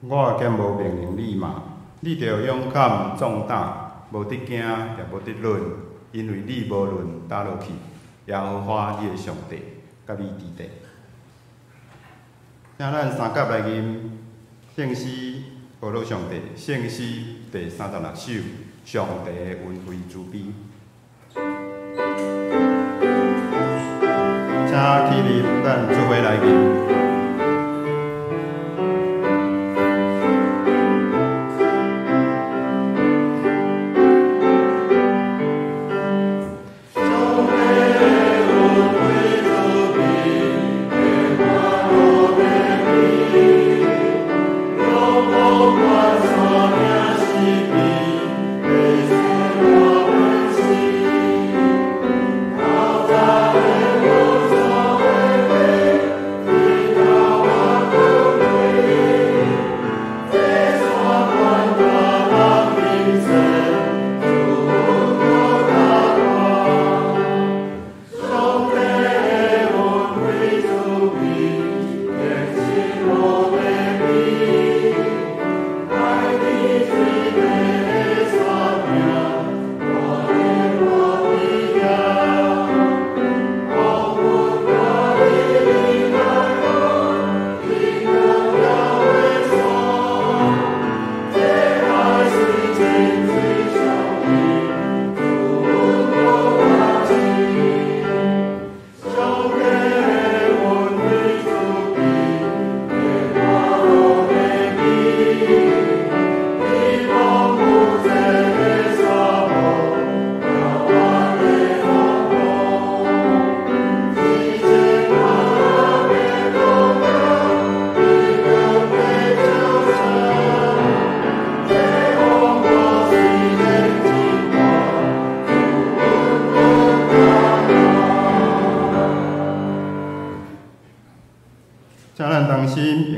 我兼无命令你嘛，你着勇敢壮胆，无得惊，也无得论，因为你无论倒落去，耶和华你的上帝，甲你伫地。请咱三甲来吟圣诗，报导上帝，圣诗第36首，上帝的恩惠慈悲。请起立，咱做伙来吟。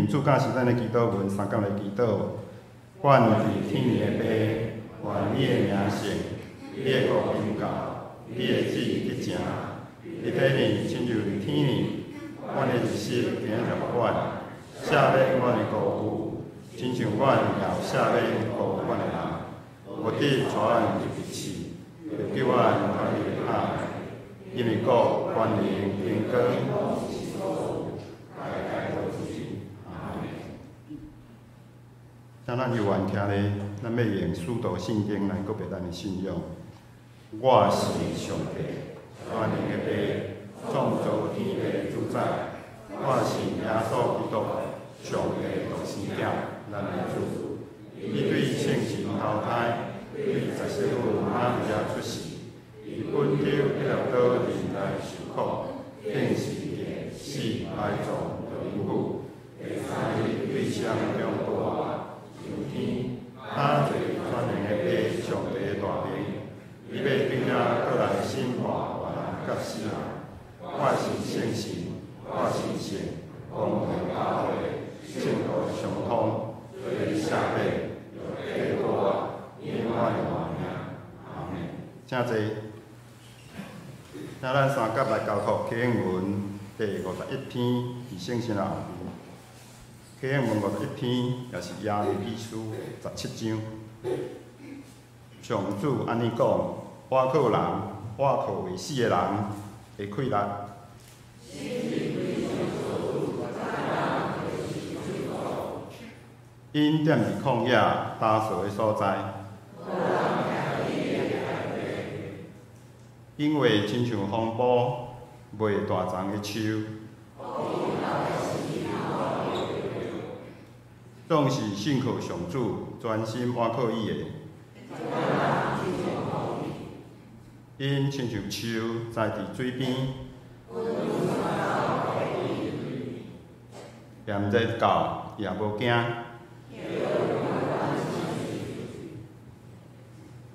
主教是咱的祈祷文，三甲来祈祷。愿伫天的爸，愿你的名圣，你的国荣耀，你的旨意得成。你体呢，亲像天呢，阮的日食今日阮，赦免阮的过负，亲像阮也赦免过阮的人。无得带阮入迷试，就叫阮脱离歹的，因为国、权力、荣光。请咱犹原徛咧，咱要用使徒圣经来告别咱的信仰。我是上帝，全能的爸，创造天地主宰。我是耶稣基督，上帝独生子，咱的主。伊对圣神投胎，对14母马利亚出世。伊本着一粒岛人来受苦，变是人死埋葬灵府。第三日对相中大爱。上天，他做全能的爸，上帝的大名，伊要对咱倒来审判活人甲死人。我是圣神，我是圣，公平大会，圣道相通，对赦免，对我，永远的活命。阿门。请坐。请咱三甲来交托启应文第51篇，是圣神的后面。启应文51篇，也是耶利米书17章。上主安尼讲：我靠人，我靠未死的人的气力。因踮伫旷野打扫的所在，因为亲像风暴，袂大丛的树。总是信靠上主，专心倚靠伊的。因亲像树栽伫水边，炎热到也无惊。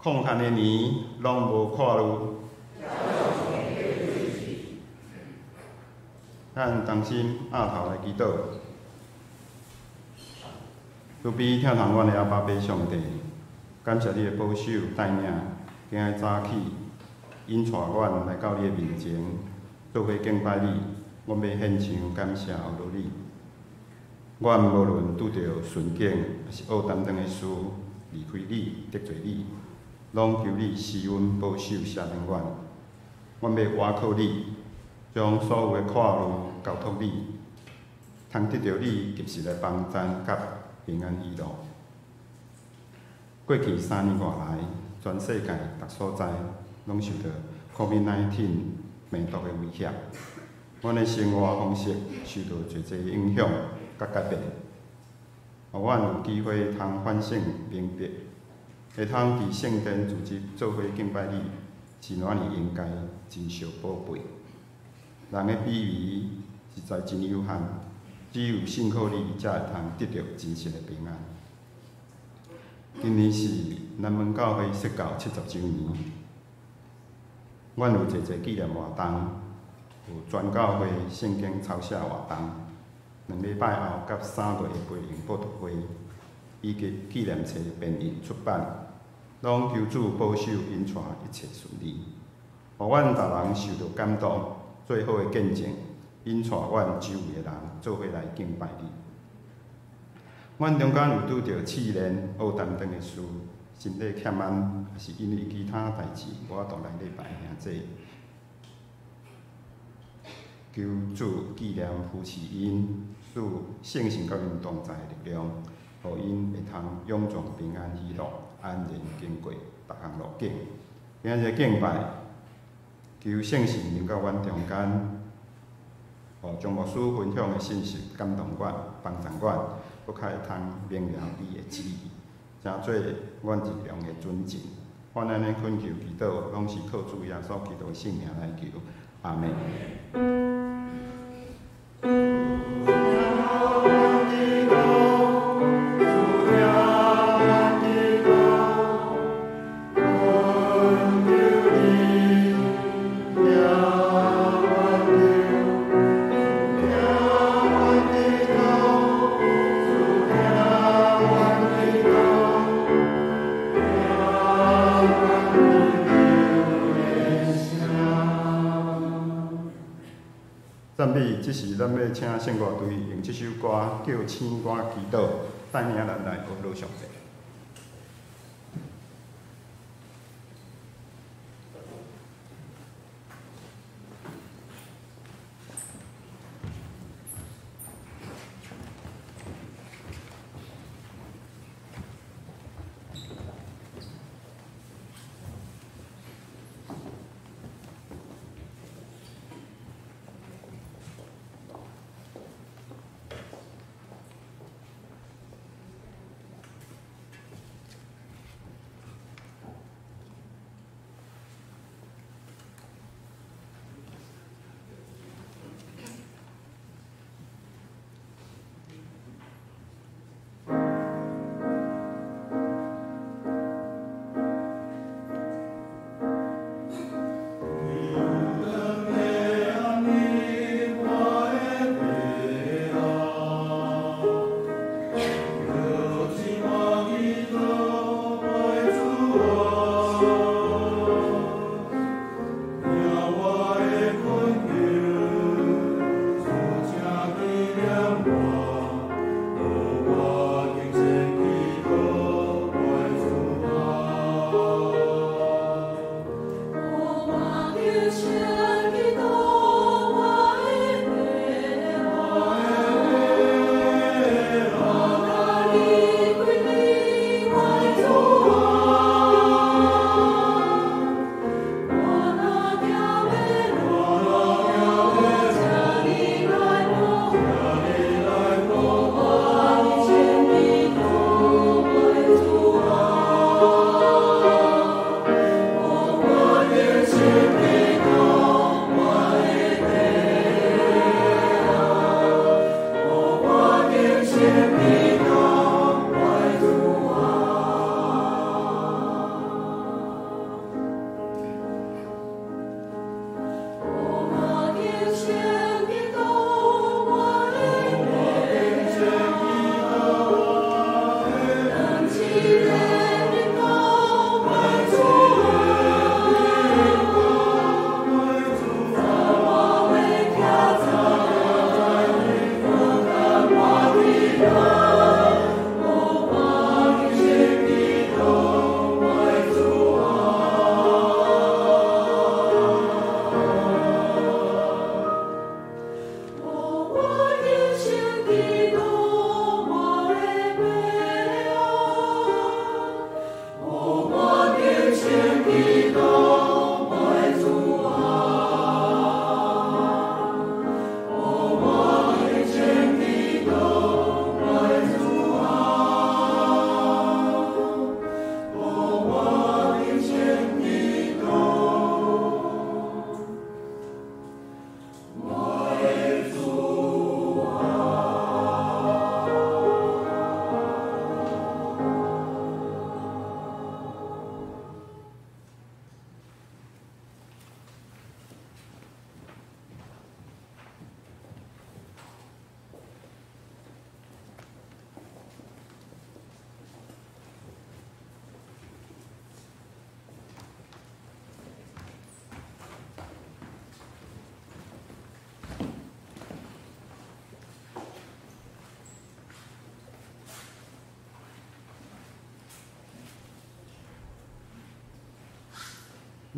空闲的年，拢无看路。咱同心压头来祈祷。主比听从阮的阿爸爸上帝，感谢你的保守带领，今日早起引带阮来到你的面前，做伙敬拜你。阮要献上感谢后落你。阮无论拄着顺境，还是恶担当的事，离开你，得罪你，拢求你施恩保守赦免阮。阮要倚靠你，将所有的看路交托你，通得到你及时的帮赞甲平安喜乐。过去3年外来，全世界各所在拢受到 COVID-19 病毒的威胁，阮的生活方式受到侪侪影响甲改变，互阮有机会通反省明白，会通伫圣殿组织做伙敬拜你，是哪尼应该，真受宝贝。人的比喻实在真有限，只有信靠你，才会通得到真实的平安。今年是南门教会设教70周年，阮有侪侪纪念活动，有全教会圣经抄写活动，2礼拜后甲3月的培灵报道会，以及纪念册编印出版，拢求主保守引带一切顺利，互阮逐人受到感动，最好的见证，引带阮周围的人做伙来敬拜你。阮中间有拄着试炼、恶担当的事，身体欠安，还是因为其他代志无法度来礼拜兄弟。求主纪念扶持因，使圣性甲因同在的力量，互因会通永壮平安喜乐，安然经过逐项路径。今日敬拜，求圣性临到阮中间，互将牧师分享的信息感动阮、帮助阮。搁较会通明了你的旨意，成做阮日常的准证。阮安尼恳求祈祷，拢是靠主耶稣基督圣名来求，阿门。赞美，这是咱要请圣乐队用这首歌叫《青歌祈祷》，带领咱来学罗上帝。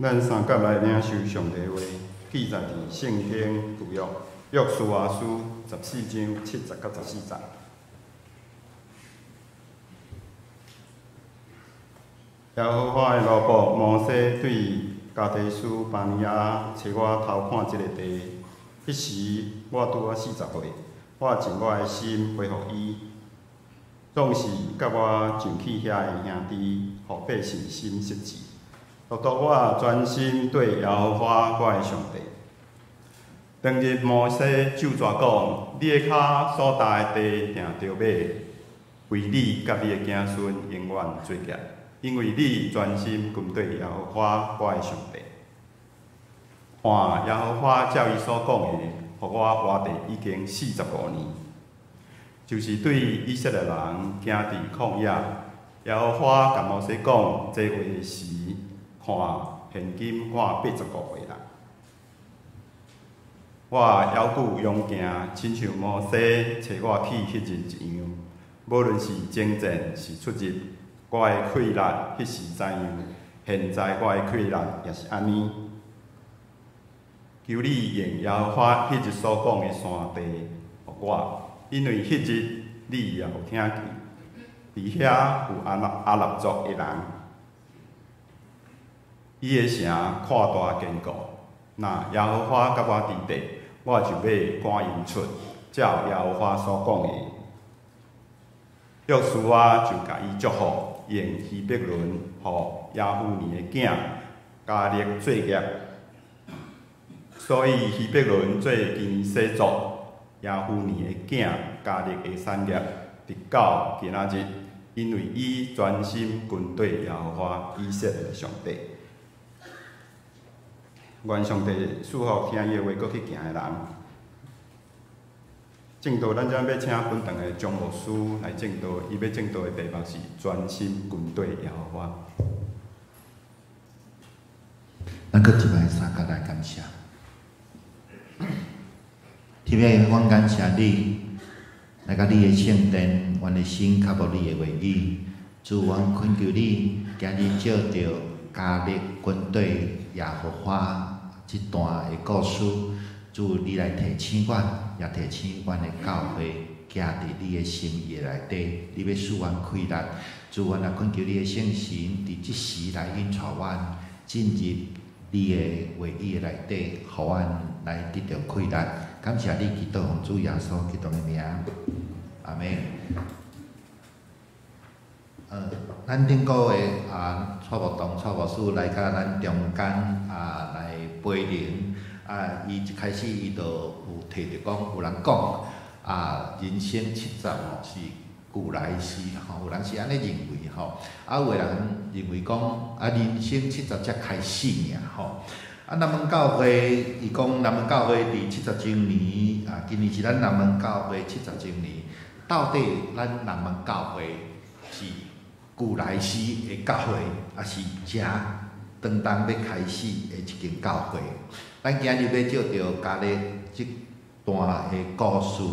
咱三甲来领受上帝话，记载伫圣经旧约约书亚书14章7节到14节。耶和华的奴仆摩西对加地斯巴尼亚找我偷看即个地，迄时我拄啊40岁，我尽我的心回复伊，总是甲我上去遐的兄弟，互百姓心实志。独独我专心对耶和华我的上帝。当日摩西就抓讲：你的脚所踏的地定着买，为你甲你的子孙永远做业，因为你专心跟对耶和华我的上帝。看耶和华照伊所讲的，互我活地已经45年，就是对以色列人行伫旷野。耶和华甲摩西讲这话时，看，现今我85岁啦。我犹旧勇行，亲像摩西找我去迄日一样。无论是征战是出入，我的气力迄时怎样，现在我的气力也是安尼。求你用耶和华迄日所讲的山地，互我，因为迄日你也有听见。伫遐有阿拉族的人。伊的城扩大坚固，若耶和华甲我伫地，我就要赶因出，照耶和华所讲的。约书亚就甲伊祝福，用希伯伦互亚夫尼的囝加勒做业，所以希伯伦做今世族，亚夫尼的囝加勒的产业，直到今仔日，因为伊专心跟对耶和华以色列的上帝。愿上帝赐福听伊的话，搁去行的人。正道，咱将要请本堂的张牧师来正道，伊要正道的题目是专心跟对耶和华。咱搁一摆三甲来感谢，特别阮感谢你，来到你的圣殿，阮的心较无你的话语，主，阮恳求你，今日照着加勒军队耶和华这段的故事，主你来提醒阮，也提醒阮的教会，行伫你的心意内底，你要使阮开力。主，阮也恳求你的圣神伫即时来引带阮进入你的话语内底，互阮来得到开力。感谢你，基督奉主耶稣基督的名，阿门。咱顶个月蔡牧堂蔡牧师来甲咱中间来陪灵伊一开始伊就有提着讲，有人讲人生70是古来稀吼，有人是安尼认为吼，有人认为讲人生70才开始尔吼。南门教会伊讲南门教会伫70周年今年是咱南门教会70周年，到底咱南门教会是古来时的教会，也是正当当要开始的一间教会。咱今日要照着家咧即段的故事，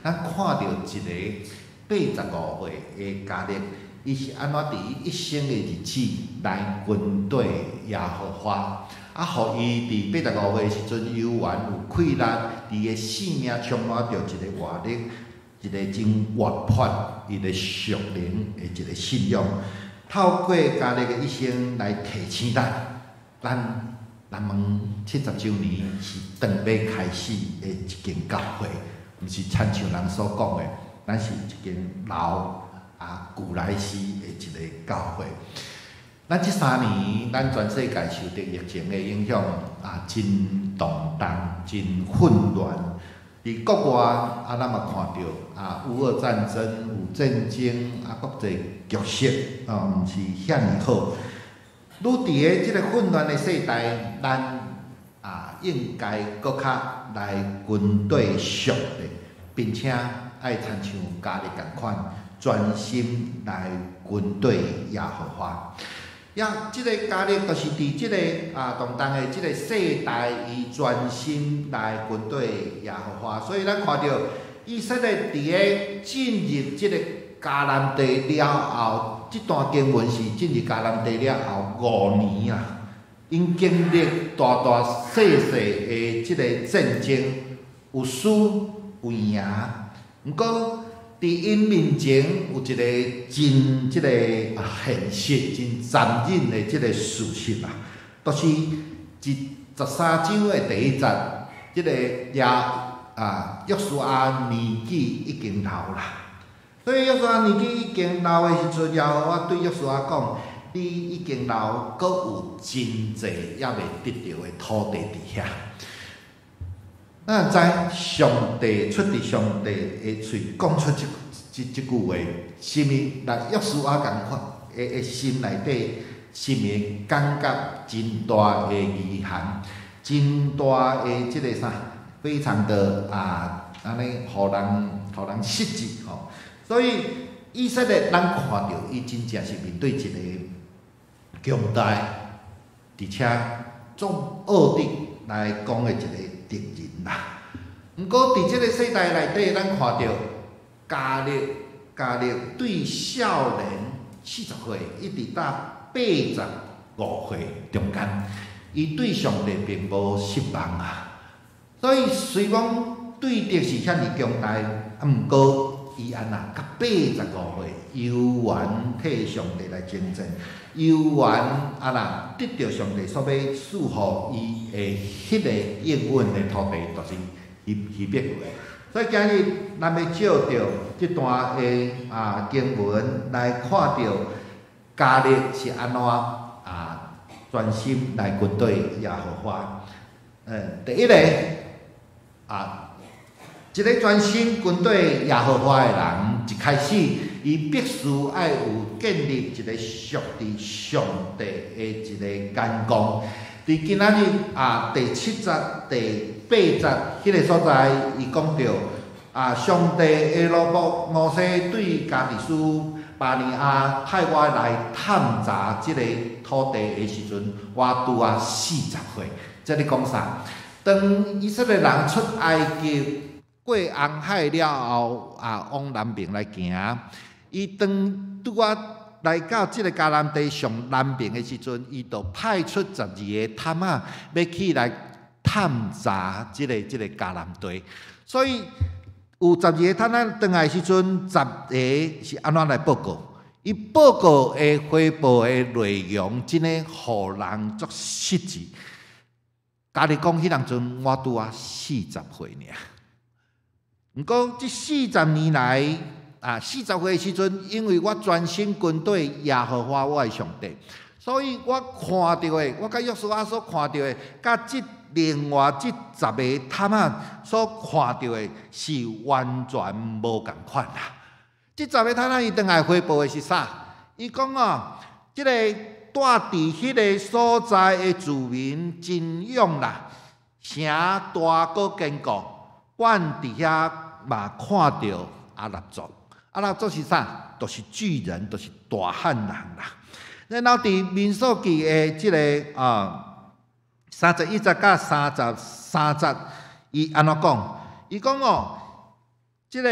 咱看到一个85岁的加勒，伊是安怎伫伊一生的日子来军队耶和华，互伊伫85岁的时阵，犹原有气力，伫个生命充满着一个活力，一个真活泼、伊个属灵的一个信仰。透过加勒的一生来提醒咱南门70周年是当要开始的一间教会，毋是亲像人所讲的，咱是一间老古来时的一个教会。咱即3年，咱全世界受到疫情的影响，真动荡、真混乱。伫国外，咱嘛看到乌俄战争、有战争，国际局势毋是遐尔好。愈伫个即个混乱的世代，咱应该搁较来军队属的，并且爱亲像家己共款，专心来军队耶和华。即个家己就是伫即个动荡的即个世代，伊专心来军队耶和华。所以咱看到以色列伫个进入即个迦南地了后，即段经文是进入迦南地了后5年啊。因经历大大细细的即个战争，有输有赢，毋过伫因面前有一个真即个现实、真残忍的即个事实啊，就是13章的第1节，即个约书亚年纪已经老啦。所以约书亚年纪已经老的时阵，耶和华对约书亚讲：你已经老，阁有真济也未得到的土地伫遐。咱知上帝出伫上帝的嘴讲出即句话，是毋是来约书亚共款的心内底，是毋是感觉真大的遗憾，真大的即个啥，非常的安尼，互人失志吼。所以以色列咱看到伊真正是面对一个强大，而且总恶敌来讲的一个敌人啦。毋过伫即个世代内底，咱看到加勒对少年40岁一直到85岁中间，伊对上帝并无失望啊。所以虽讲对敌是遐尔强大，毋过伊到85岁，犹原替上帝来征战，犹原得到上帝所要赐予伊的迄个应允的土地，就是希伯来。所以今日咱要照着即段的经文来看到加勒是安怎专心来军队耶和华。第一个一个专心军队耶和华的人，一开始伊必须爱有建立一个属伫上帝的一个眼光。伫今仔日第7节、第8节迄个所在，伊讲到上帝的奴仆摩西对加迪斯巴尼亚派我来探查即个土地的时阵，我拄40岁。即咧讲啥？当以色列人出埃及过红海了后，往南边来行，伊当拄来到即个迦南地上南边的时阵，伊就派出12个探仔要去来探查即个迦南地，所以有12个探仔转来时阵，10个是安怎来报告？伊报告的汇报的内容，真诶，互人足失志。家己讲，迄当阵我拄40岁尔，毋过即40年来，40岁时阵，因为我专心军队耶和华我的上帝，所以我看到的，我甲约书亚所看到的，甲即另外即10个探仔所看到的，是完全无共款啦。即10个探仔伊倒来汇报的是啥？伊讲即个住伫迄个所在的住民真勇啦，城大个坚固，阮伫遐嘛看到阿拉族。阿拉族是啥？就是巨人，就是大汉人啦。然后伫民数记的即个31节到33节，伊安怎讲？伊讲即个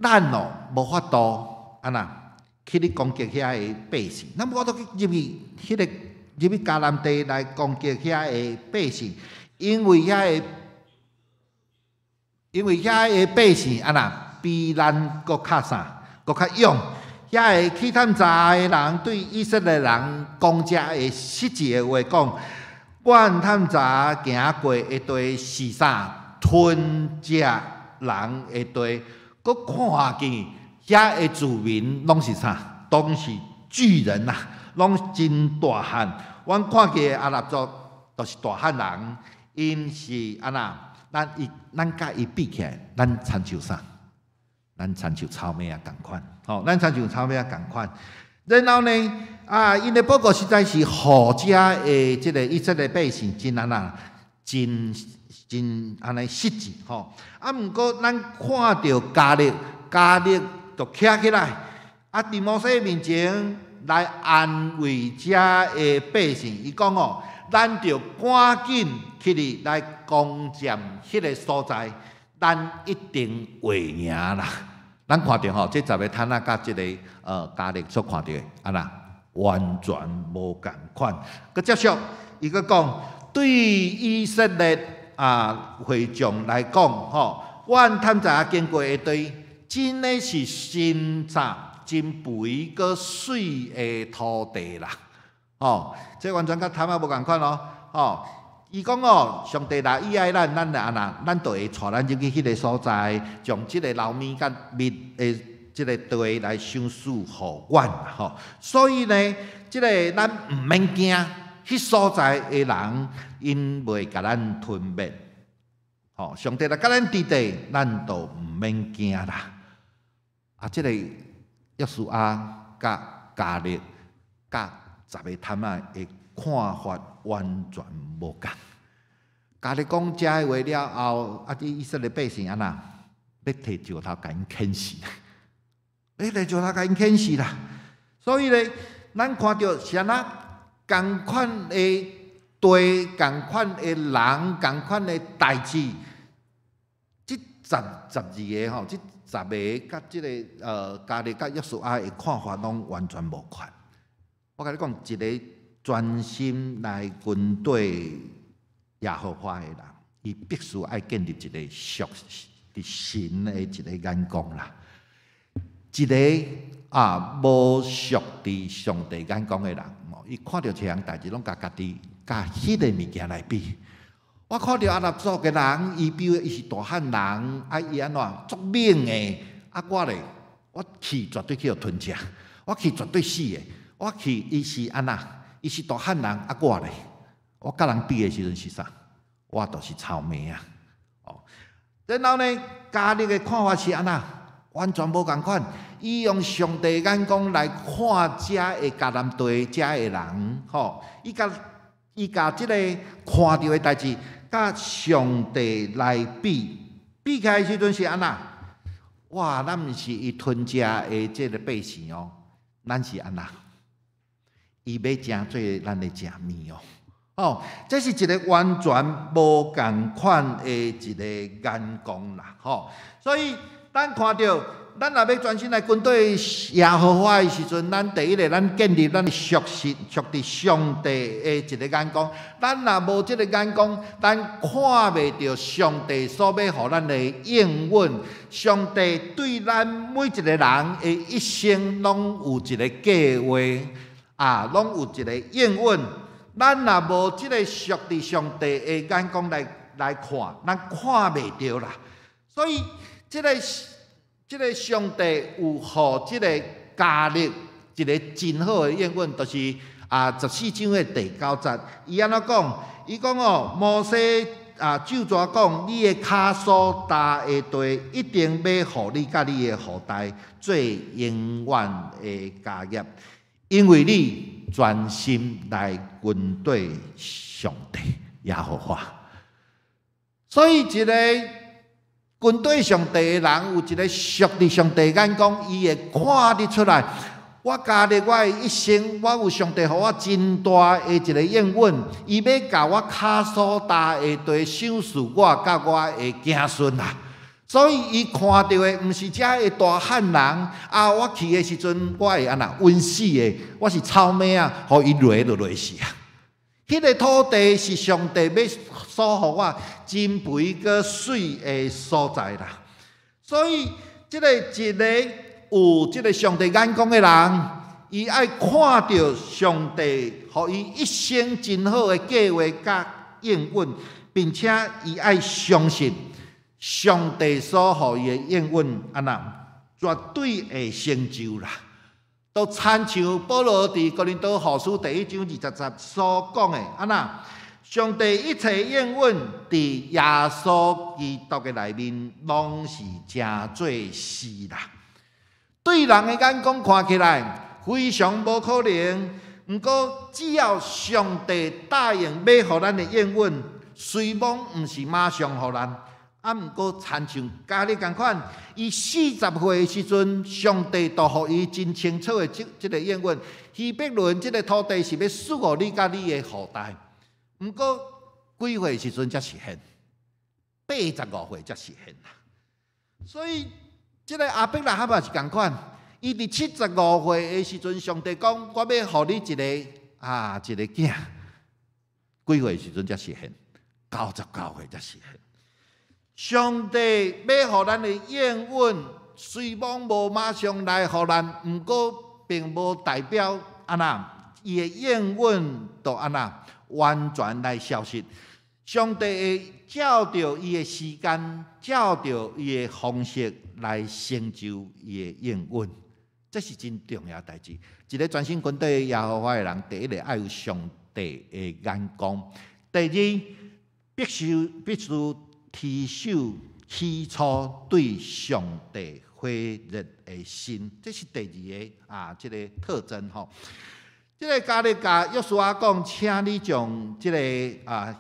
咱哦无法度安那去咧攻击遐个百姓，咱无法度去入去迦南地来攻击遐个百姓，因为遐个百姓安那比咱搁较啥，搁较勇。遐个去探查的人对以色列人讲遮个实际的话讲，阮探查行过一堆是啥吞食人一堆，搁看见遐个住民拢是啥，拢是巨人呐，拢真大汉。阮看见阿拉族都是大汉人，因是安那，咱甲伊比起来，咱参像啥？咱参像草莓啊，共款，吼，咱参像草莓啊，共款。然后呢，因的报告实在是好遮的即个以色列百姓真安那，真安尼实际，吼。毋过咱看到加勒就徛起来，伫摩西面前来安慰遮的百姓。伊讲哦，咱着赶紧去哩来攻占迄个所在。咱一定会赢啦！咱看到吼，这10个摊仔甲这个加勒所看到的，完全无共款。佮接续，伊佮讲，对以色列会众来讲，吼，阮探查经过一堆，真诶是真肥佮水诶土地啦，吼，这完全甲摊仔无共款咯，吼。伊讲哦，上帝若伊爱咱就安那，咱就会带咱入去迄个所在，将即个老米甲蜜的即个地来赏赐互阮吼。所以呢，即个咱毋免惊，迄所在的人因袂甲咱吞灭。吼，上帝若甲咱伫地，咱就毋免惊啦。即个约书亚甲加勒甲10个探仔的看法完全无共。加勒讲遮个话了后，啲以色列百姓安那要摕石头甲因啃死，摕石头甲因啃死啦。所以咧，咱看到是安那共款的地、共款的人、共款的代志，即12个吼，即10个甲即个加勒甲约书亚的看法拢完全无款。我甲你讲，一个专心来军队耶和华的人，伊必须爱建立一个属伫神的一个眼光啦。一个无属伫上帝眼光的人，伊看到一项代志，拢甲家己甲迄个物件来比。我看到阿拉族的人，伊比如伊是大汉人，伊安怎足猛的，我去绝对去互吞食，我去绝对死的，我去伊是安那。伊是大汉人，我咧，我甲人比的时阵是啥？我就是草莓啊！哦，然后呢，加勒的看法是安那，完全无共款。伊用上帝眼光来看遮的迦南地遮的人，吼，伊甲即个看到的代志，甲上帝来比起来时阵是安那？哇，咱毋是伊吞食的即个百姓哦，咱是安那？伊要诚做咱的食面哦，这是一个完全无共款的一个眼光啦，吼。所以咱看到，咱若要专心来军队耶和华的时阵，咱第一个，咱建立咱的属伫上帝的一个眼光。咱若无这个眼光，咱看袂到上帝所要互咱的应允。上帝对咱每一个人的一生，拢有一个计划。拢有一个应允，咱若无即个属伫上帝的眼光来看，咱看袂到啦。所以，即个上帝有互即个加勒一个真好的应允，就是14章的第9节，伊安怎讲？伊讲哦，摩西咒诅讲，你的骹所踏的地，一定要互你甲你的后代做永远的家业。因为你专心来军队上帝耶和华，所以一个军队上帝的人有一个属伫上帝眼光，伊会看得出来。我家己我的一生，我有上帝互我真大的一个应允，伊要甲我骹所踏的地赏赐我甲我的子孙啦。所以伊看到的毋是遮个大汉人啊！我去的时阵，我会安那温死的，我是草莓啊，互伊落就落死啊！迄个土地是上帝要所互我真肥个水的所在啦。所以，一个有即个上帝眼光的人，伊爱看到上帝互伊一生真好的计划甲应允，并且伊爱相信。上帝所予伊的应允，安那绝对会成就啦。都亲像保罗伫哥林多后书第1章20节所讲的，安那上帝一切应允伫耶稣基督的内面，拢是真做事啦。对人的眼光看起来非常无可能，不过只要上帝答应要互咱的应允，虽然毋是马上互咱。啊，毋过亲像家里共款，伊40岁的时阵，上帝就互伊真清楚的即个应允。希伯伦即个土地是要赐予你甲你的后代，毋过几岁时阵才实现？85岁才实现啦。所以即个亚伯拉罕也是共款，伊伫75岁的时阵，上帝讲我要互你一个囝，几岁时阵才实现？99岁才实现。上帝要互咱的应允，虽然无马上来互咱，毋过并无代表安那伊的应允就安那完全来消失。上帝会照着伊的时间，照着伊的方式来成就伊的应允，这是真重要的代志。一个全心跟对耶和华的人，第一个爱有上帝的眼光；第二，必须提手起初对上帝火热的心，这是第二个这个特征吼。这个加利甲约书亚讲，请你将这个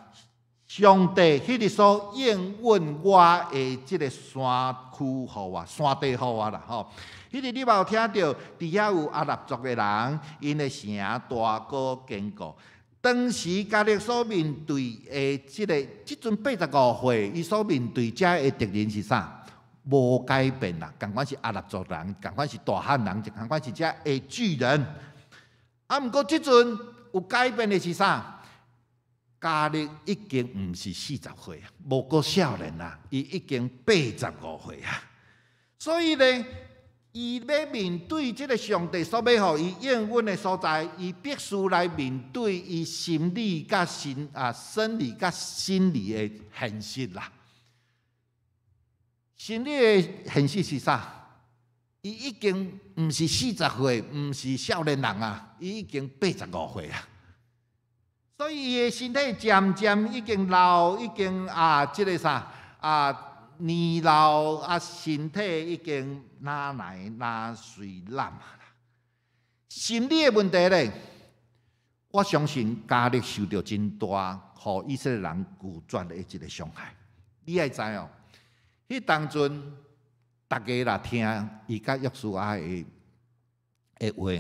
上帝迄日所应允我的这个山区互我，山地互我啦吼。迄日你嘛有听到，伫遐有阿拉族的人，因的城大高坚固。当时家己所面对的即阵85岁，伊所面对遮的敌人是啥？无改变啦，共款是阿拉族人，共款是大汉人，共款是遮的巨人。毋过即阵有改变的是啥？家己已经毋是40岁，无过少年啦，伊已经85岁啊。所以呢，伊要面对这个上帝所要互伊应允的所在，伊必须来面对伊心理甲生理甲心理的现实啦。心理的现实是啥？伊已经毋是40岁，毋是少年人啊，伊已经85岁啊。所以伊的身体渐渐已经老，已经这个啥年老身体已经哪来哪随烂啊！心理的问题咧，我相信家里受到真大，互以色列人拒绝的一个伤害。你爱知哦，迄当阵大家啦听伊甲约书亚的话，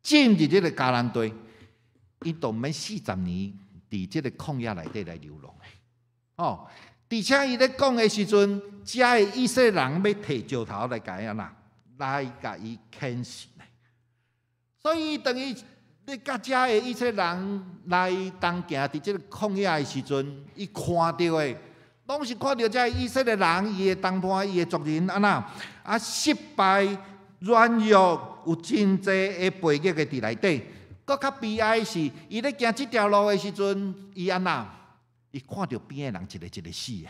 进入这个迦南地，伊都免40年伫这个旷野内底来流浪的哦。而且伊咧讲的时阵，遮的以色列人要摕石头来甲伊来甲伊啃死呢。所以等于你甲遮的以色列人来同行伫即个旷野的时阵，伊看到的，拢是看到遮的以色列人，伊的同伴，伊的族人失败、软弱，有真侪的背逆的伫内底。搁较悲哀的是，伊咧行即条路的时阵，伊伊看到边的人一个死的。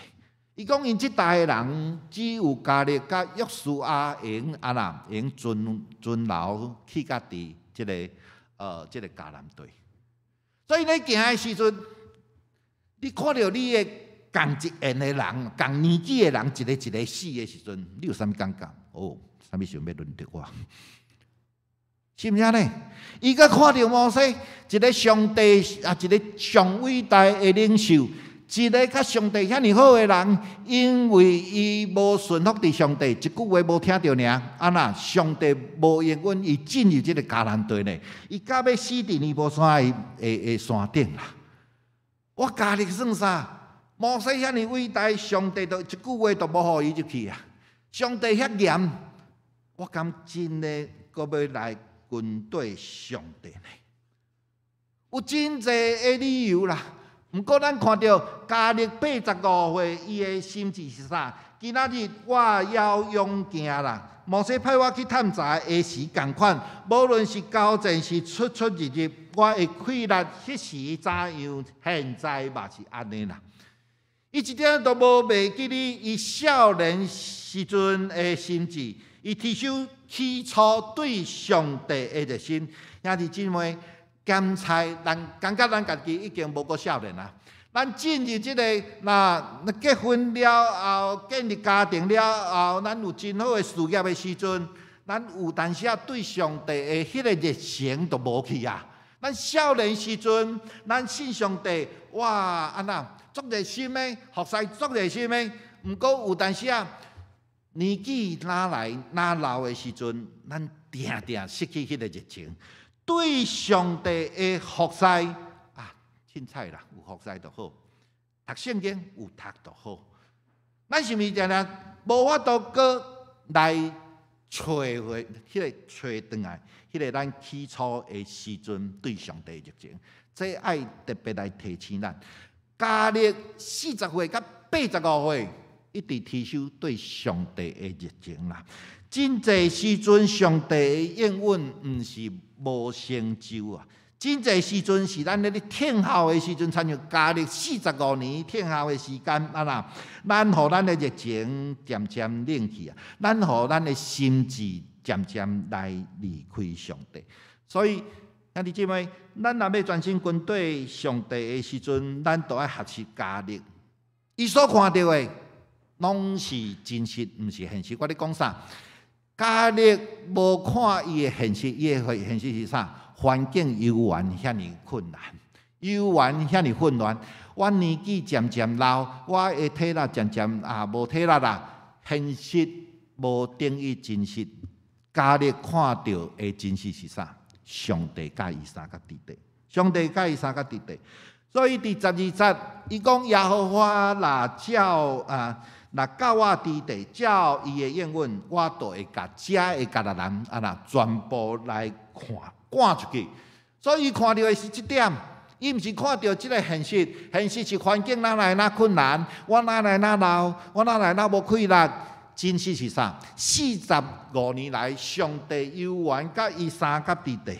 伊讲因即代的人只有家己甲约书亚用尊老去甲伫即个迦南地。所以你行的时阵，你看到你的同一年的人、同年纪的人一个死的时阵，你有啥物感觉？哦，啥物想要轮到我？是毋是呢？伊甲看到摩西，一个上帝一个上伟大的领袖，一个甲上帝遐尼好的人，因为伊无顺服伫上帝，一句话无听到尔，上帝无应允伊进入这个迦南地呢，伊甲要死伫尼泊山的山顶啦。我家己算啥？摩西遐尼伟大，上帝就一句话都无互伊入去啊！上帝遐严，我敢真诶，阁要来军队上帝呢？有真济诶理由啦。毋过咱看到加勒85岁，伊诶心志是啥？今仔日我要勇行啦！摩西派我去探查，下时共款，无论是交战是出入入，我会气力迄时怎样，现在嘛是安尼啦。伊一点都无袂记哩，伊少年时阵的心志，伊提出起初对上帝的热心，兄弟姊妹，检查咱感觉咱家己已经无个少年啦。咱进入即个，那结婚了后，建立家庭了后，咱有真好的事业的时阵，咱有当时对上帝的迄个热情都无去啊。咱少年时阵，咱信上帝，哇，安那足热心的，服侍足热心的。毋过有当时年纪哪老的时阵，咱定失去迄个热情，对上帝的服侍凊彩啦，有服侍就好，读圣经有读就好。咱是毋是定无法度搁来找回迄个找转来，迄个咱起初的时阵对上帝的热情，这爱特别来提醒咱。加勒40岁到85岁，一直提出对上帝的热情啦。真济时阵，上帝的应允毋是无成就啊。真济时阵是咱咧听候的时阵，参像加勒45年听候的时间咱互咱的热情渐渐冷去啊，咱互咱的心智渐渐来离开上帝。所以，兄弟姐妹，咱若要专心军队上帝的时阵，咱都要学习加勒。伊所看到的，拢是真实，毋是现实。我咧讲啥？加勒无看伊的现实，伊的现实是啥？环境悠远遐尼困难，悠远遐尼混乱。我年纪渐渐老，我的体力渐渐无体力啦。现实无等于真实。加勒看到的真实是啥？上帝甲伊三角地带，上帝甲伊三角地带。所以第12节，伊讲耶和华若到我地地，照伊的应允，我都会甲遮的迦南人全部来赶出去。所以看到的是这点，伊毋是看到这个现实，现实是环境哪来哪困难，我哪来哪老，我哪来哪无气力。真实是啥？45年来，上帝悠远甲伊三角地带。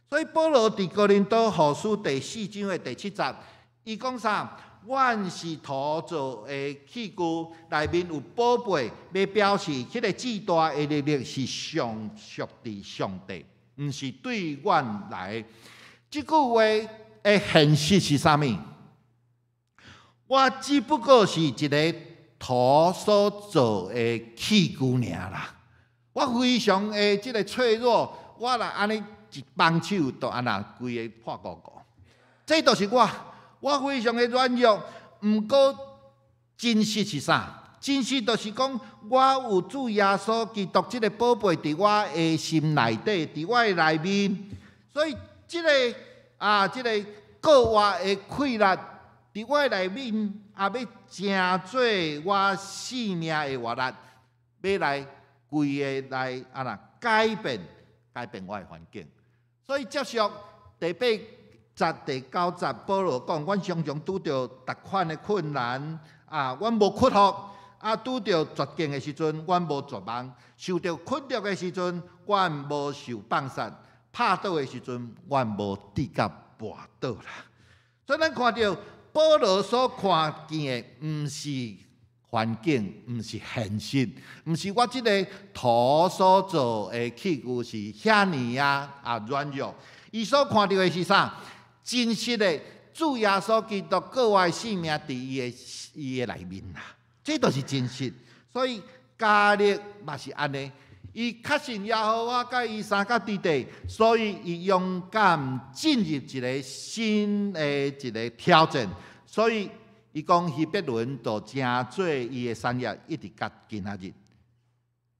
所以保罗伫哥林多后书第4章的第7节，伊讲啥？阮是土造的器具，内面有宝贝，要表示迄个至大的力量是上属伫上帝，毋是对阮来。这句话的现实是啥物？我只不过是一个土所造的器具尔啦。我非常的这个脆弱，我若安尼一帮手，就安那规个破糊糊。这就是我非常的软弱。毋过真实是啥？真实就是讲，我有主耶稣基督这个宝贝伫我的心内底，伫我的内面。所以这个个我的气力伫我的内面，也要成做我生命的活力，要来规个来改变我的环境。所以接续第8节第9节，保罗讲：阮常常拄着逐款的困难阮无屈服拄着绝境的时阵，阮无绝望；受着困扰的时阵，阮无受放杀；拍倒的时阵，阮无跌甲跋倒啦。所以咱看到保罗所看见的，毋是环境，毋是现实，毋是我这个土所造的器具是遐尼软弱。伊所看到的是啥？真实的主耶稣基督个我的生命伫伊的内面啦，这就是真实。所以加勒嘛是安尼，伊确信耶和华甲伊三角地带，所以伊勇敢进入一个新的一个挑战。所以伊讲希伯伦就成做伊的产业，一直到今仔日。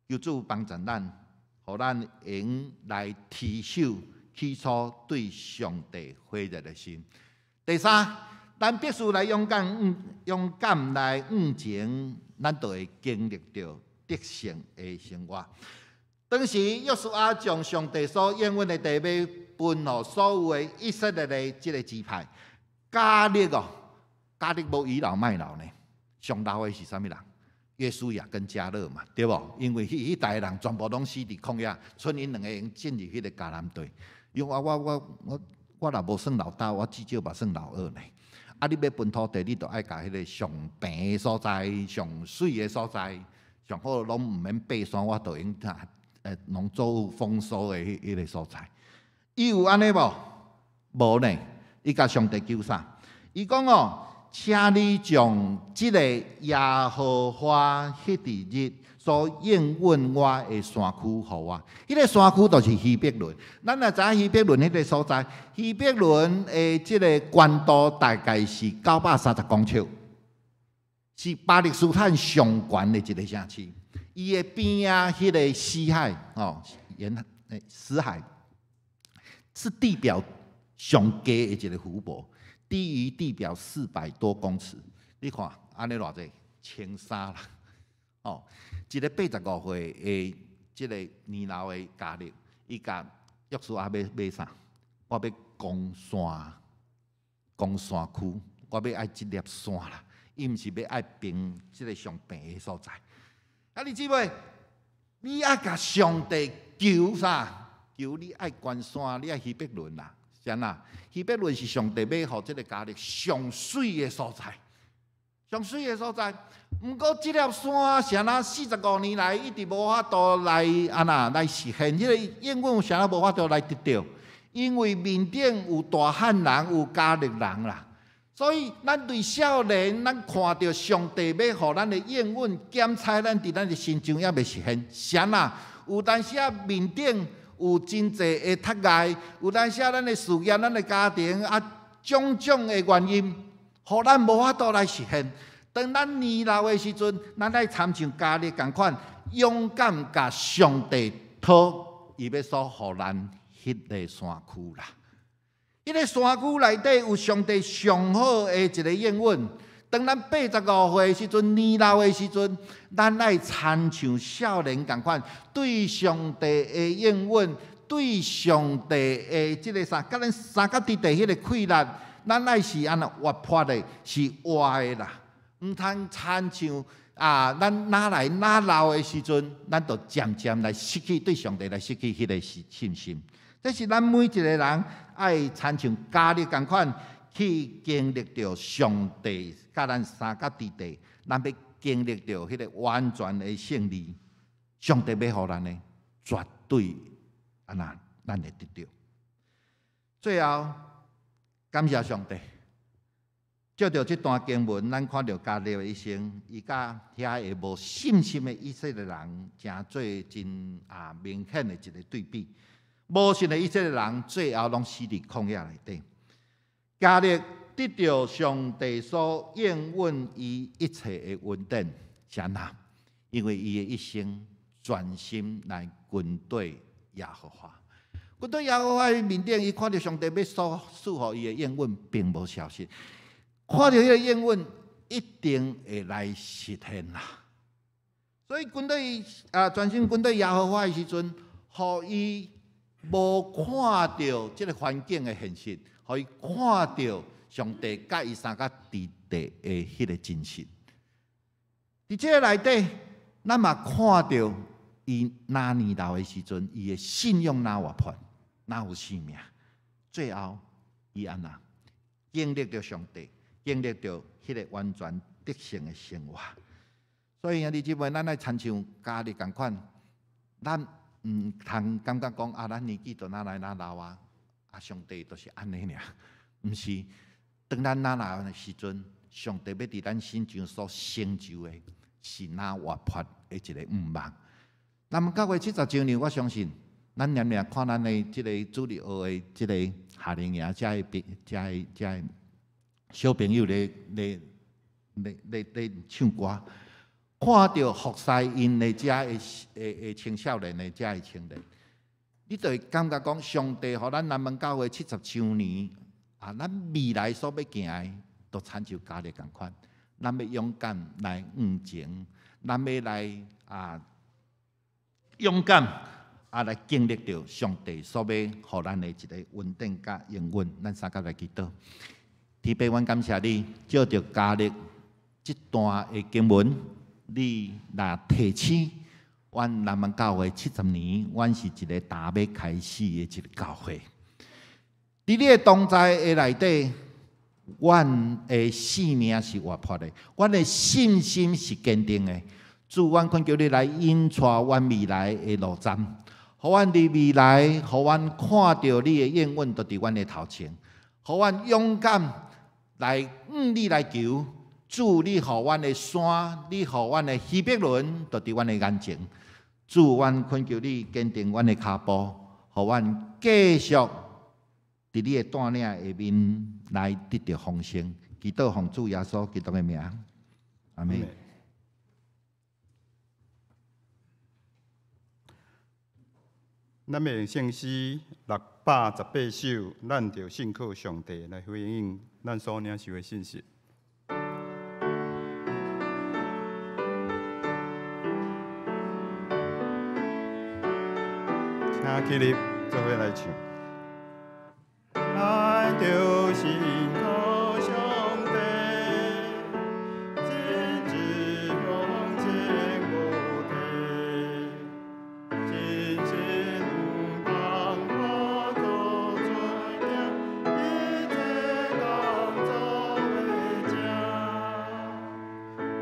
求主帮助咱，互咱用来提手起初对上帝火热的心。第三，咱必须来勇敢来前，咱就会经历到得胜的生活。当时约书亚将上帝所应允的地位分予所有的以色列的这个支派。加勒无倚老卖老呢，上老的是啥物人？约书亚跟加勒嘛，对无？因为迄代人全部拢死伫旷野，剩因两个人进入迄个迦南地。因为我若无算老大，我至少嘛算老二呢。啊，你要分土地，你就爱甲迄个上平的所在、上水的所在、上好拢毋免爬山，我就用拢做丰收的迄个所在。伊有安尼无？无呢。伊甲上帝求啥？伊讲哦，请你将即个耶和华迄日所应允我的山区，互我。迄个山区就是希伯伦。咱也知影希伯伦迄个所在，希伯伦的即个宽度大概是930公尺，是巴勒斯坦上悬的一个城市。伊的边啊，迄个死海哦，死海是地表上低的一个湖泊，低于地表400多公尺。你看，安尼偌济，1300啦。哦，一个85岁的即个年老的家庭，伊甲约书亚要买啥？我要攻山区，我要爱即粒山啦，伊毋是要爱平即个上平的所在。啊，你姊妹，你爱甲上帝求啥？求你爱关山，你爱希伯伦啦。是安那？希伯伦是上帝要互即个家庭上水的所在，上水的所在。毋过即粒山是安那45年来一直无法度来安那来实现，迄个应允是安那无法度来得到，因为面顶有大汉人，有加勒人啦。所以咱对少年，咱看到上帝要互咱的应允检查咱伫咱的心中也未实现，是安那？有当时啊面顶有真侪的窒碍，有当时啊咱的事业、咱的家庭啊种种的原因，互咱无法度来实现。当咱年老的时阵，咱来参像加勒共款，勇敢甲上帝讨，伊要所互咱迄个山区啦。迄个山区内底有上帝上好的一个应允。当咱85岁的时阵，年老的时阵，咱来参像少年共款，对上帝的应允，对上帝的即个甲咱三角地地迄个溃烂，咱来是安那活泼的，是活的啦。毋通参像咱哪来哪老的时阵，咱就渐渐来失去对上帝来失去迄个信心。这是咱每一个人爱参像加勒共款。去经历到上帝甲咱三角地地，咱要经历到迄个完全的胜利。上帝要互咱的绝对咱会得到。最后，感谢上帝，借着这段经文，咱看到加勒的一生，伊甲遐个无信心的以色列人，诚做真明显的一个对比。无信的以色列人，最后拢死伫旷野内底。加勒得到上帝所应允伊一切的稳定，是安那？因为伊的一生专心来军队耶和华。军队耶和华的面顶，伊看到上帝要所赐予伊的应允，并无消失。看到迄个应允，一定会来实现啦。所以军队专心军队耶和华的时阵，互伊无看到即个环境的现实。可以看到上帝甲伊三角地地的迄个真实。伫这个内底，咱嘛看到伊哪年老的时阵，伊的信仰哪活泼，哪有生命。最后，伊安那经历着上帝，经历着迄个完全得胜的生活。所以兄弟姊妹，咱来参像加勒共款，咱毋通感觉讲咱年纪都哪来哪老啊。上帝都是安尼尔，毋是当咱哪来的时阵，上帝要伫咱心中所成就的，是哪活泼的一个愿望。那么9月70周年，我相信咱念念看咱的即个主日学的即个夏令营，遮个小朋友咧唱歌，看到服侍因的遮的青少年的遮的青年。你就会感觉讲，上帝互咱南门教会70周年咱未来所要行的，都亲像加勒共款。咱要勇敢来向前，咱要来勇敢来经历到上帝所要互咱的一个稳定甲应允。咱三甲来祈祷。天父，阮感谢你，借着加勒这段的经文，你来提醒阮南门教会70年，阮是一个大要开始的一个教会。伫你的同在的内底，阮的性命是活泼的，阮的信心是坚定的。主，阮恳求你来引带阮未来的路站，互阮伫未来，互阮看到你的应允，就伫阮的头前，互阮勇敢来你来求。主，你互阮的山，你互阮的希伯伦，就伫阮的眼前。主，阮恳求你坚定阮的脚步，互阮继续伫你的带领下面来得到丰盛。祈祷奉主耶稣基督的名，阿门。咱要用圣诗618首，咱就信靠上帝来回应咱所领受的信息。请起立，做伙来唱。咱就信靠上帝，真知向前无退，真心不放我做罪孽，一切当作为正，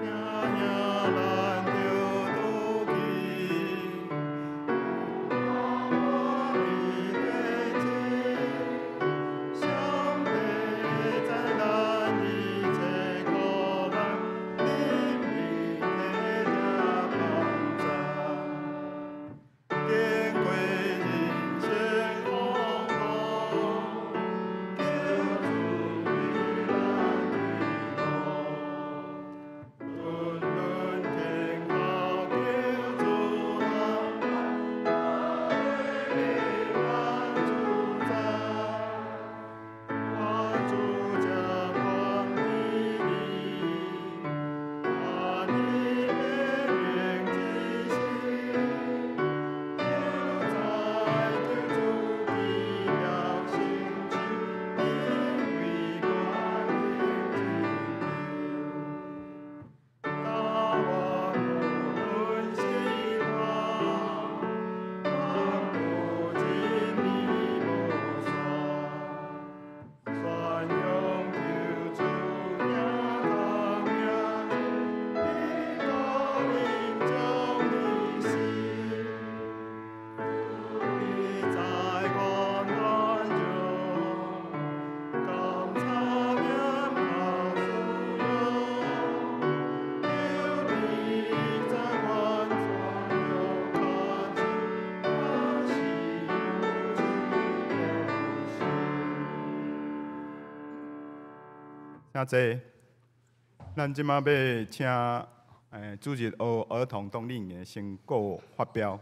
行行咱就拄去。请坐，咱即马要请主日学儿童冬令营的成果发表。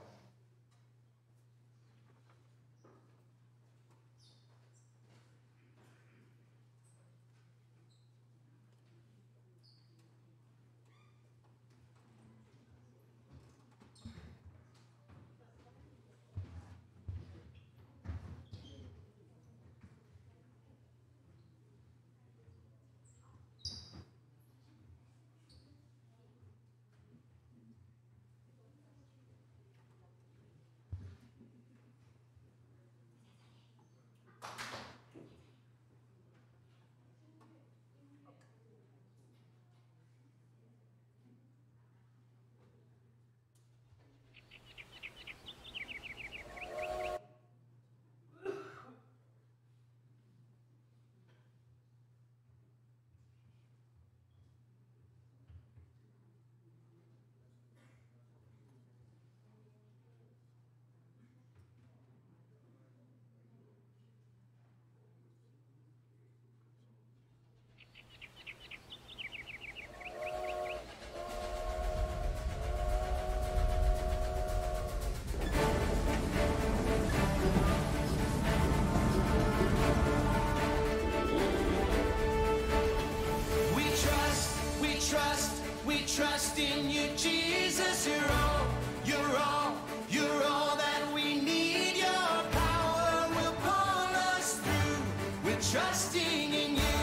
trust in you, Jesus. You're all that we need. Your power will pull us through. We're trusting in you.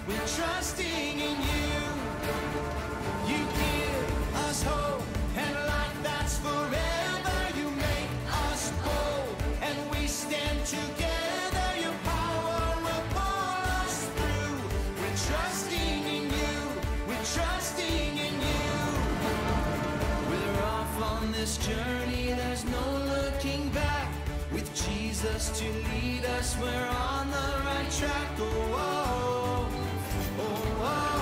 We're trusting in you. You give us hope and life that's forever. You make us bold and we stand together. Your power will pull us through. We're trusting in you. We're trusting in you. We're off on this journey. There's no looking back. With Jesus to lead us, we're on the right track. Oh, oh, oh, oh.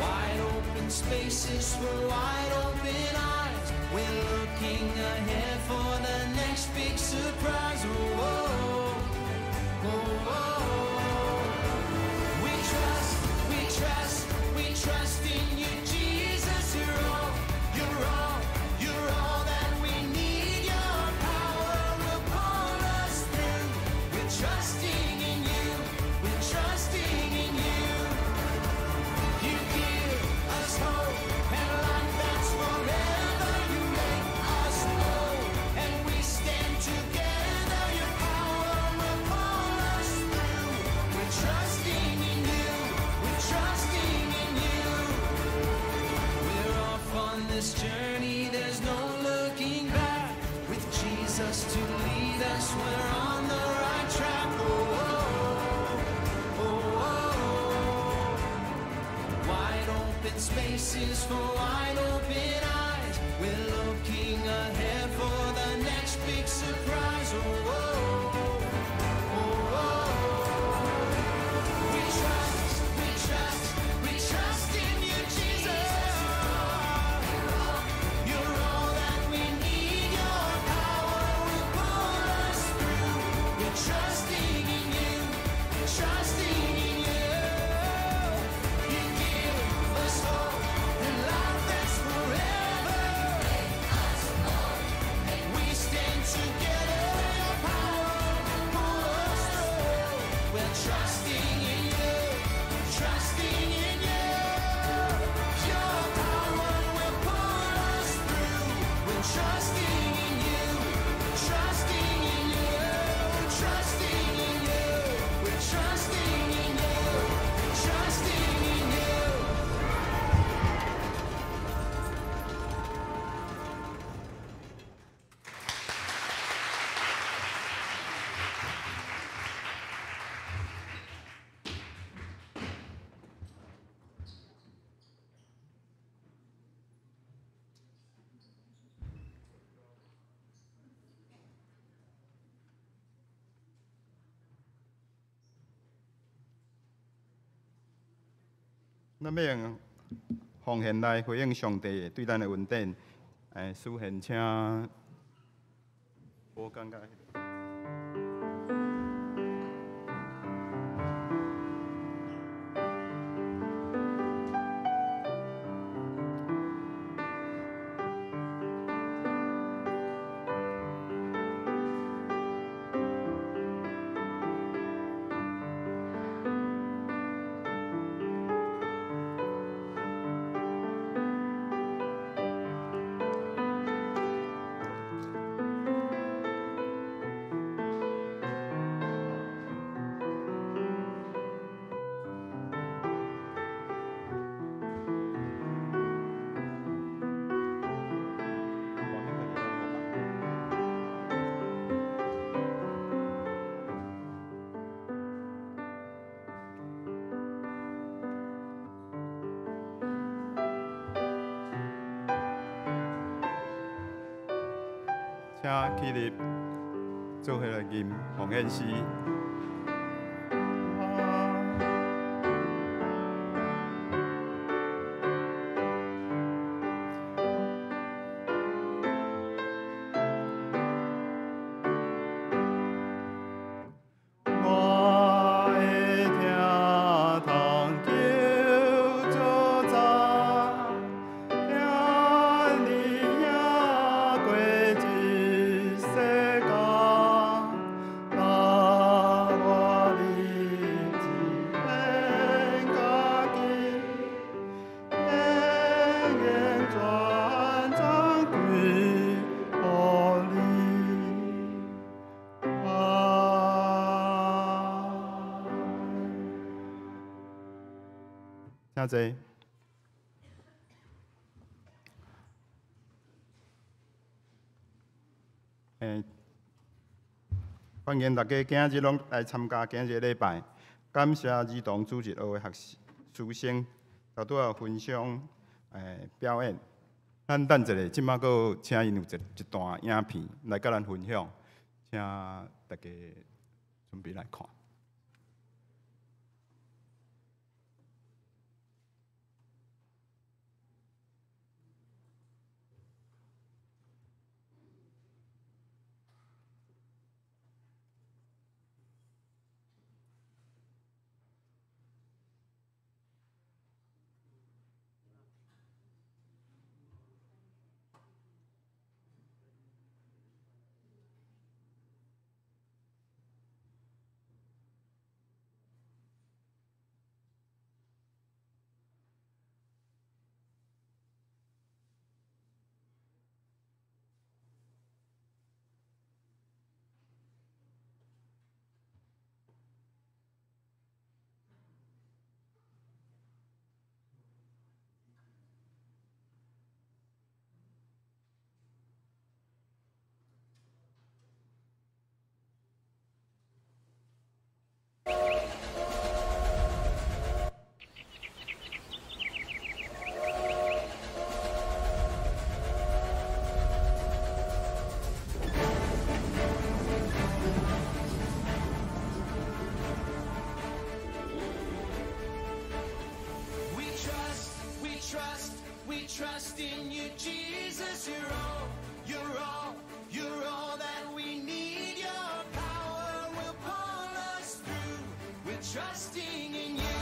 Wide open spaces for wide open eyes. We're looking ahead for the next big surprise. Oh, oh, oh, oh. We trust in you, Jesus. You're all that we need. Your power will pull us through. We're trusting in you. We're trusting in you. You give us hope and life that's forever. You make us bold and we stand together. Your power will pull us through. We're trusting in you. We're trusting in you. We're off on this journey. There's no looking back. With Jesus to lead us, we're on the right track. Oh, oh, oh, oh. Wide open spaces for wide open eyes. We're looking ahead for the next big surprise. Oh, oh, oh, oh. We trust in you, Jesus. You're all that we need. Your power will pull us through. We're trusting in you. We're trusting in you. You give us hope and life that's forever. We stand together. Your power will pull us through. We're trusting in you. We're trusting in you. Your power will pull us through. We're trusting in you. We're trusting in you. We're trusting in you. We're trusting in you. We're trusting in you.咱要用奉献来回应上帝对咱的恩典。首先请我感觉。请起立，做伙来吟奉献诗。请坐。欢迎大家今日拢来参加今日礼拜。感谢儿童主日学的师生，拄啊分享表演。咱等一下，即马阁请因有一段影片来甲咱分享，请大家准备来看。We trust in you, Jesus. You're all that we need. Your power will pull us through. We're trusting in you.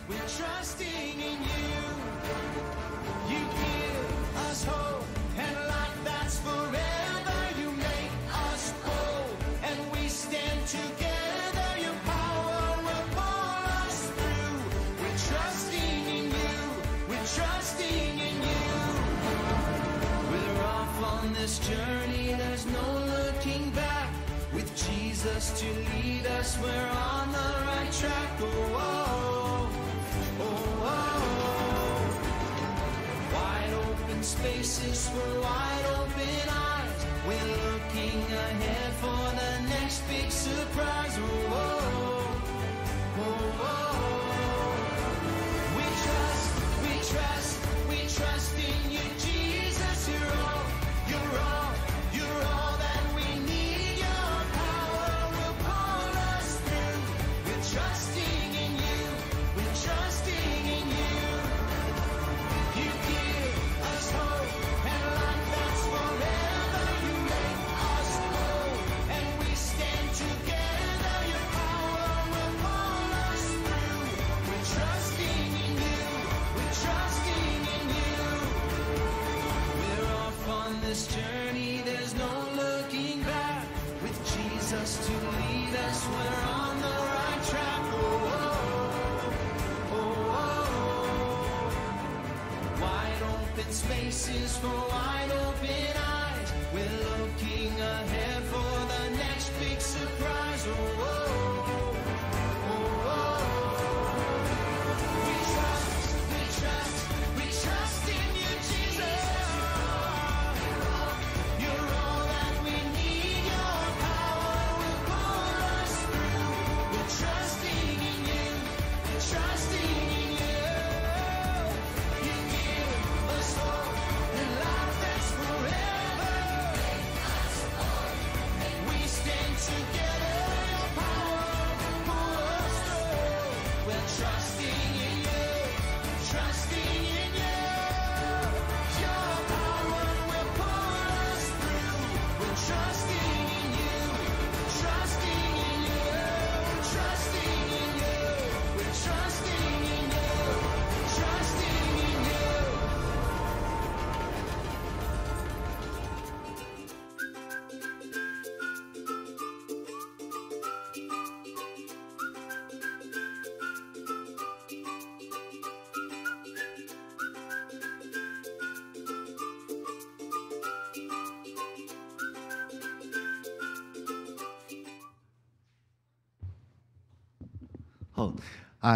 We're trusting in you. You give us hope and life that's forever. You make us bold and we stand together. Your power will pull us through. We're trusting in you. We're trusting in you. We're off on this journey. There's no looking back. With Jesus to lead us, we're on the right track. Oh, oh, oh, oh. Wide open spaces for wide open eyes. We're looking ahead for the next big surprise. Oh, oh, oh, oh. We trust in you, Jesus. You're all that we need. Your power will pull us through. We're trusting in you. We're trusting in you. You give us hope and life that's forever. You make us bold and we stand together. Your power will pull us through. We're trusting in you. We're trusting in you. We're off on this journey. There's no looking back. With Jesus to lead us, we're on the right track. Oh, oh, oh, oh. Wide open spaces for wide open eyes. We're looking ahead for the next big surprise. Oh, oh, oh, oh. We trust in you, Jesus. You're all that we need. Your power will pull us through. We're trusting in you. We're trusting in you. You give us hope and life that's forever. We stand together. Your power will pull us through. We're trusting in you. Trusting in you. Your power will pull us through. We're trusting in you. Trusting in you. Trusting in you. We're trusting in you. Trusting in you.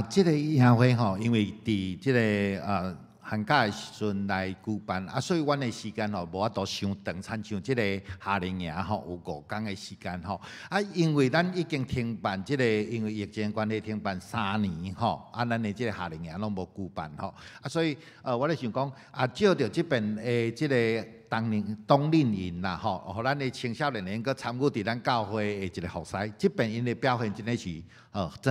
即个宴会吼，因为伫即个寒假的时阵来举办，所以阮的时间吼无法度伤长，亲像即个夏令营吼有5天的时间吼。因为咱已经停办即个，因为疫情关系停办3年吼，咱的即个夏令营拢无举办吼。所以我咧想讲，照着即边的即个冬令营啦吼，互咱的青少年能够参与伫咱教会的一个服侍，即边因的表现真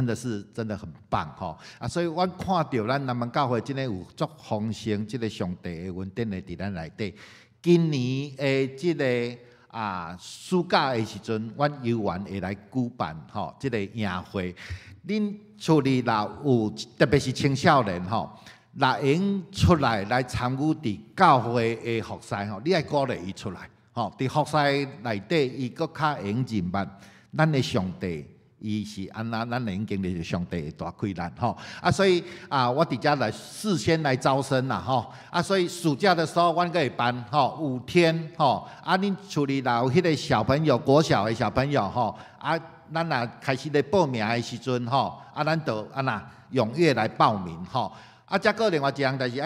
的是真的很棒吼。所以阮看到咱南门教会真的有足丰盛即个上帝的恩典的伫咱内底。今年的即个暑假的时阵，阮幼园会来举办吼即个宴会。恁厝里若有，特别是青少年吼。若用出来参与伫教会的服侍吼，你爱鼓励伊出来吼。伫服侍内底，伊搁较会用认捌咱的上帝，伊是安那，咱会用经历着上帝的大困难吼。所以我伫遮来事先来招生啦吼。所以暑假的时候，阮搁会办吼5天吼。恁厝里若有迄个小朋友，国小的小朋友吼，咱若开始咧报名的时阵吼，咱就安那踊跃来报名吼。再个另外一项，就是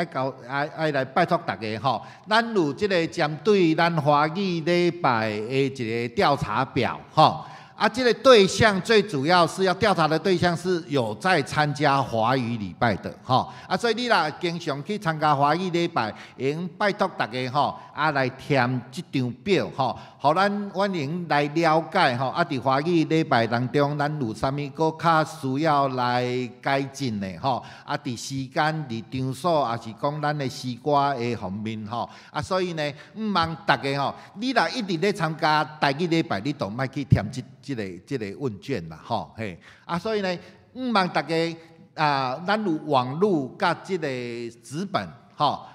爱来拜托大家吼，咱有即个针对咱华语礼拜的一个调查表吼。这个对象最主要是要调查的对象是有在参加华语礼拜的吼。所以你若经常去参加华语礼拜，用拜托大家吼，来填这张表吼，互咱用来了解吼。伫华语礼拜当中，咱有啥物搁较需要来改进的吼？伫时间、伫场所，也是讲咱的诗歌的方面吼。所以呢，毋茫大家吼，你若一直咧参加台语礼拜，你就莫去填这个问卷啦吼嘿。所以呢，毋茫大家咱有网络甲这个纸本吼。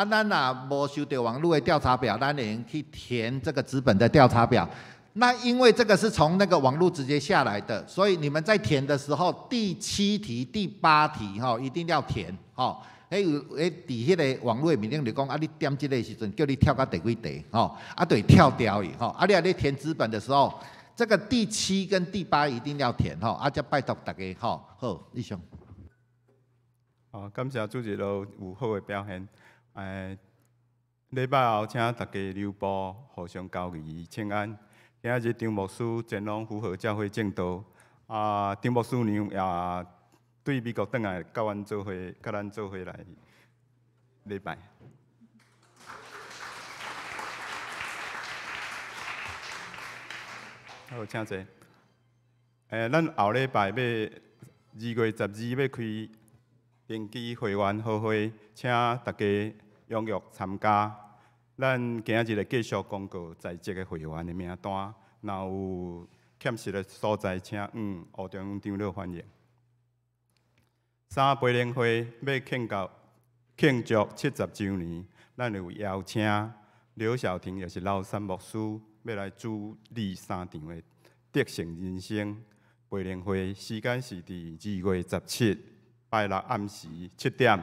咱若无收到网络的调查表，咱会用去填这个纸本的调查表。那因为这个是从那个网络直接下来的，所以你们在填的时候，第7题、第8题吼一定要填吼。伫迄个网络的面顶就讲，你点这个时阵，叫你跳到第几题吼，就会跳掉伊吼。你咧填纸本的时候，这个第7跟第8一定要填吼，则拜托大家吼。好，以上。感谢主席有好的表现。礼拜后请大家留步，互相交谊，请安。今日张牧师前往符合教会正道，张牧师娘也对美国转来，甲咱做伙来礼拜。好，请坐。咱后礼拜要2月12要开登记会员好会，请大家踊跃参加。咱今日会继续公告在职的会员的名单，若有欠失的所在，请乌中长老欢迎。3培灵会要庆祝70周年，咱有邀请刘晓婷，也是老三牧师，要来主理3场的得胜人生培灵会，时间是伫2月17拜六暗时7点，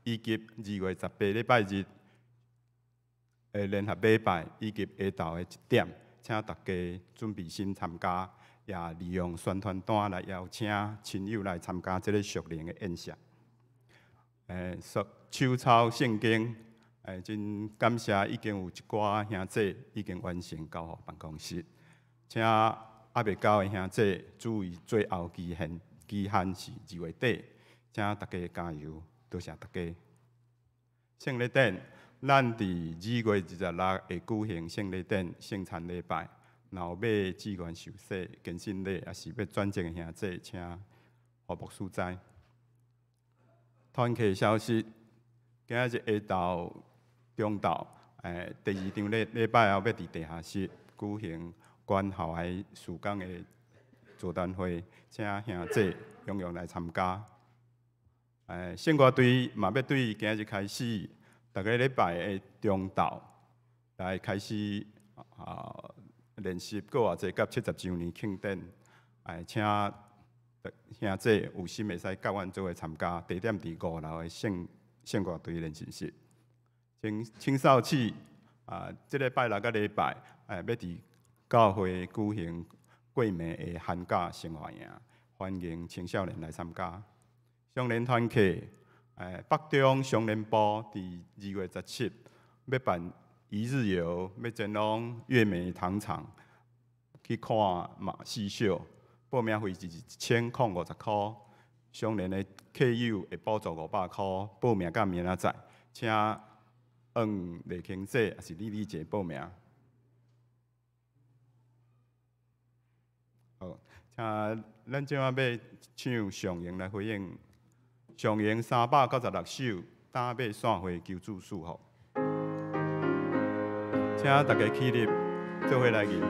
以及2月18礼拜日联合礼拜，以及下昼的1点，请大家准备心参加，也利用宣传单来邀请亲友来参加这个属灵的宴席。手抄圣经，真感谢已经有一寡兄弟已经完成交予办公室，请还未交的兄弟注意最后期限是2月底，请大家加油，多谢大家。圣礼典，咱伫2月26会举行圣礼典圣餐礼拜，若有要志愿受洗、更新礼，也是要转正的兄弟，请互牧师知。团契消息，今日下昼、中昼，第2场礼拜后要伫地下室举行关校的事工的座谈会，请兄弟踊跃来参加。圣歌队嘛要对今日开始，逐个礼拜的中昼来开始练习，搁偌济甲70周年庆典，请兄弟有心会使甲阮做伙参加，地点伫5楼的圣歌队练习室。青少期即礼拜6个礼拜，要伫教会举行过暝的寒假生活营，欢迎青少年来参加。双联团契，北中双联部伫2月17要办一日游，要前往月美糖厂去看马戏秀，报名费是1050块，双联的客友会补助500块，报名到明仔载，请按赖经济也是李姐报名。好，请咱今晚要唱上营来回应上营396首打马线会求助事务，请大家起立，做伙来吟。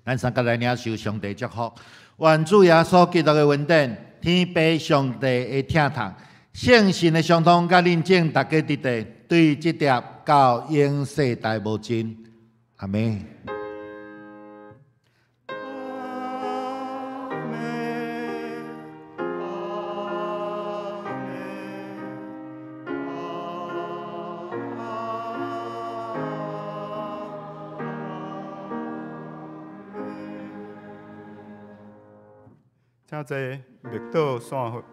咱三个来领受上帝祝福，愿主耶稣基督的恩典、天父上帝的疼痛、圣神的相通甲认证，大家伫地对这条到永世代无尽。阿门。请坐，密道线